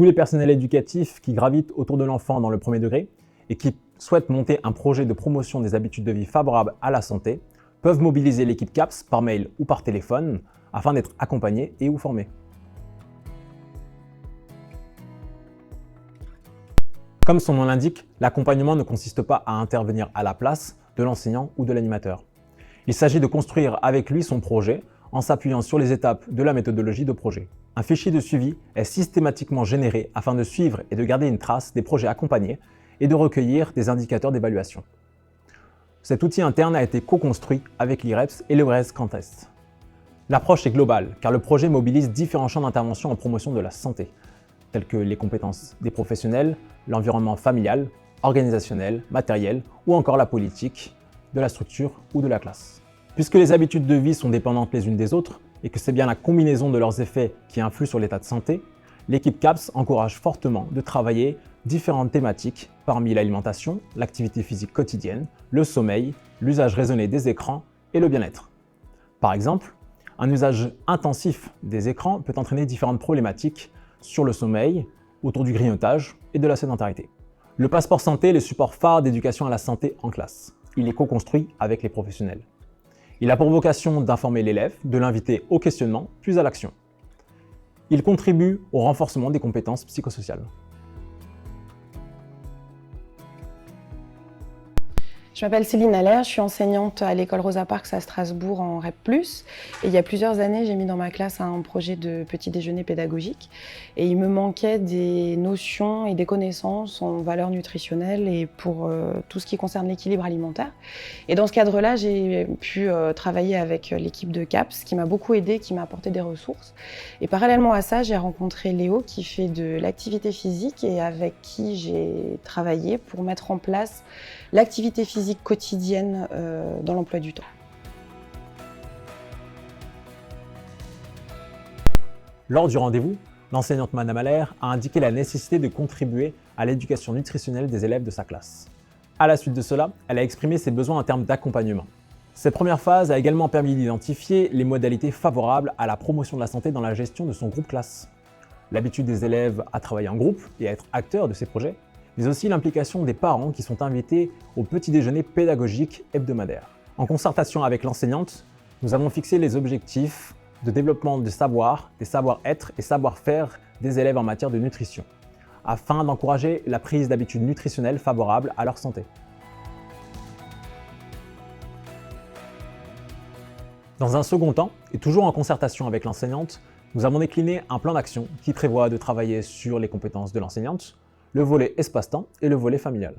Tous les personnels éducatifs qui gravitent autour de l'enfant dans le premier degré et qui souhaitent monter un projet de promotion des habitudes de vie favorables à la santé peuvent mobiliser l'équipe CAPS par mail ou par téléphone afin d'être accompagnés et ou formés. Comme son nom l'indique, l'accompagnement ne consiste pas à intervenir à la place de l'enseignant ou de l'animateur. Il s'agit de construire avec lui son projet en s'appuyant sur les étapes de la méthodologie de projet. Un fichier de suivi est systématiquement généré afin de suivre et de garder une trace des projets accompagnés et de recueillir des indicateurs d'évaluation. Cet outil interne a été co-construit avec l'IREPS et le RES Grand Est. L'approche est globale car le projet mobilise différents champs d'intervention en promotion de la santé, tels que les compétences des professionnels, l'environnement familial, organisationnel, matériel ou encore la politique, de la structure ou de la classe. Puisque les habitudes de vie sont dépendantes les unes des autres et que c'est bien la combinaison de leurs effets qui influe sur l'état de santé, l'équipe CAPS encourage fortement de travailler différentes thématiques parmi l'alimentation, l'activité physique quotidienne, le sommeil, l'usage raisonné des écrans et le bien-être. Par exemple, un usage intensif des écrans peut entraîner différentes problématiques sur le sommeil, autour du grignotage et de la sédentarité. Le passeport santé est le support phare d'éducation à la santé en classe. Il est co-construit avec les professionnels. Il a pour vocation d'informer l'élève, de l'inviter au questionnement, puis à l'action. Il contribue au renforcement des compétences psychosociales. Je m'appelle Céline Allaire, je suis enseignante à l'école Rosa Parks à Strasbourg en REP+. Et il y a plusieurs années, j'ai mis dans ma classe un projet de petit déjeuner pédagogique. Et il me manquait des notions et des connaissances en valeurs nutritionnelles et pour tout ce qui concerne l'équilibre alimentaire. Et dans ce cadre-là, j'ai pu travailler avec l'équipe de CAPS qui m'a beaucoup aidée, qui m'a apporté des ressources. Et parallèlement à ça, j'ai rencontré Léo qui fait de l'activité physique et avec qui j'ai travaillé pour mettre en place l'activité physique quotidienne dans l'emploi du temps. Lors du rendez-vous, l'enseignante Madame Allaire a indiqué la nécessité de contribuer à l'éducation nutritionnelle des élèves de sa classe. À la suite de cela, elle a exprimé ses besoins en termes d'accompagnement. Cette première phase a également permis d'identifier les modalités favorables à la promotion de la santé dans la gestion de son groupe classe. L'habitude des élèves à travailler en groupe et à être acteurs de ces projets, mais aussi l'implication des parents qui sont invités au petit déjeuner pédagogique hebdomadaire. En concertation avec l'enseignante, nous avons fixé les objectifs de développement des savoir-être et savoir-faire des élèves en matière de nutrition, afin d'encourager la prise d'habitudes nutritionnelles favorables à leur santé. Dans un second temps, et toujours en concertation avec l'enseignante, nous avons décliné un plan d'action qui prévoit de travailler sur les compétences de l'enseignante, le volet espace-temps et le volet familial.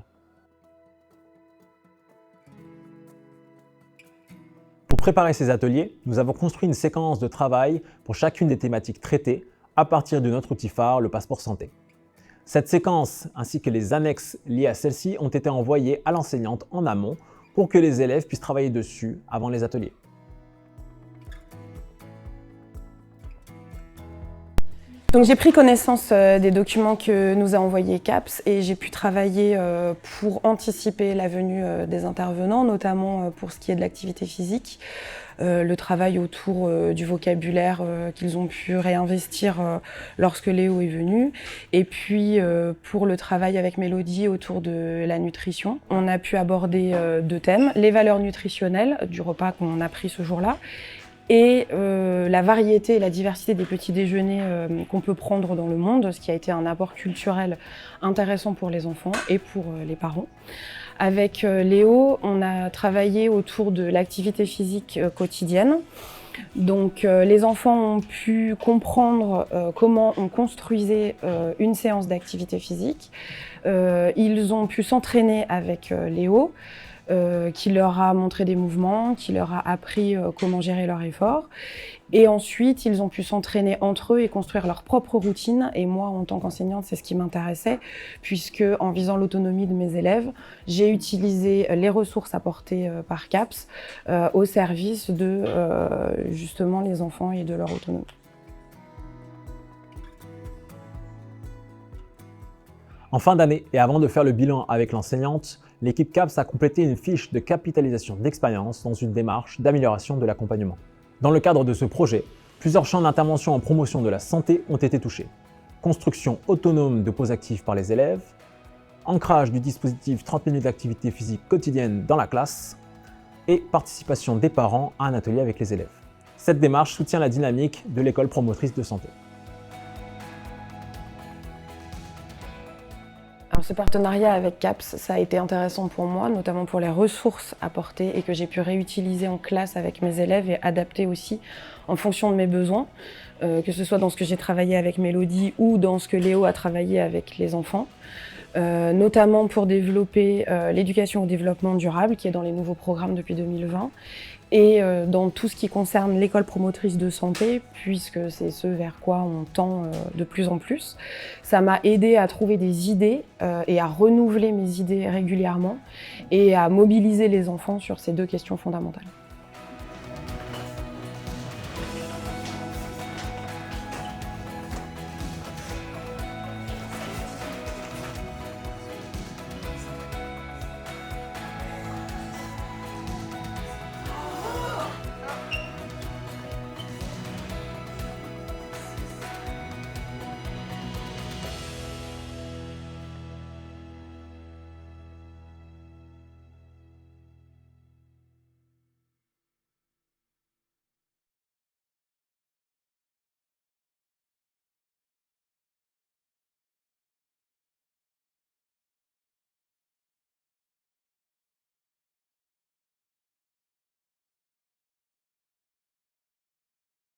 Pour préparer ces ateliers, nous avons construit une séquence de travail pour chacune des thématiques traitées à partir de notre outil phare, le passeport santé. Cette séquence ainsi que les annexes liées à celle-ci ont été envoyées à l'enseignante en amont pour que les élèves puissent travailler dessus avant les ateliers. Donc j'ai pris connaissance des documents que nous a envoyés CAPS et j'ai pu travailler pour anticiper la venue des intervenants, notamment pour ce qui est de l'activité physique, le travail autour du vocabulaire qu'ils ont pu réinvestir lorsque Léo est venu, et puis pour le travail avec Mélodie autour de la nutrition. On a pu aborder deux thèmes, les valeurs nutritionnelles du repas qu'on a pris ce jour-là, et la variété et la diversité des petits déjeuners qu'on peut prendre dans le monde, ce qui a été un apport culturel intéressant pour les enfants et pour les parents. Avec Léo, on a travaillé autour de l'activité physique quotidienne. Donc les enfants ont pu comprendre comment on construisait une séance d'activité physique. Ils ont pu s'entraîner avec Léo, qui leur a montré des mouvements, qui leur a appris comment gérer leur effort. Et ensuite, ils ont pu s'entraîner entre eux et construire leur propre routine. Et moi, en tant qu'enseignante, c'est ce qui m'intéressait, puisque en visant l'autonomie de mes élèves, j'ai utilisé les ressources apportées par CAPS au service de justement les enfants et de leur autonomie. En fin d'année et avant de faire le bilan avec l'enseignante, l'équipe CAPS a complété une fiche de capitalisation d'expérience dans une démarche d'amélioration de l'accompagnement. Dans le cadre de ce projet, plusieurs champs d'intervention en promotion de la santé ont été touchés. construction autonome de pauses actives par les élèves, ancrage du dispositif 30 minutes d'activité physique quotidienne dans la classe et participation des parents à un atelier avec les élèves. Cette démarche soutient la dynamique de l'école promotrice de santé. Alors, ce partenariat avec CAPS, ça a été intéressant pour moi, notamment pour les ressources apportées et que j'ai pu réutiliser en classe avec mes élèves et adapter aussi en fonction de mes besoins, que ce soit dans ce que j'ai travaillé avec Mélodie ou dans ce que Léo a travaillé avec les enfants. Notamment pour développer l'éducation au développement durable qui est dans les nouveaux programmes depuis 2020 et dans tout ce qui concerne l'école promotrice de santé puisque c'est ce vers quoi on tend de plus en plus. Ça m'a aidé à trouver des idées et à renouveler mes idées régulièrement et à mobiliser les enfants sur ces deux questions fondamentales.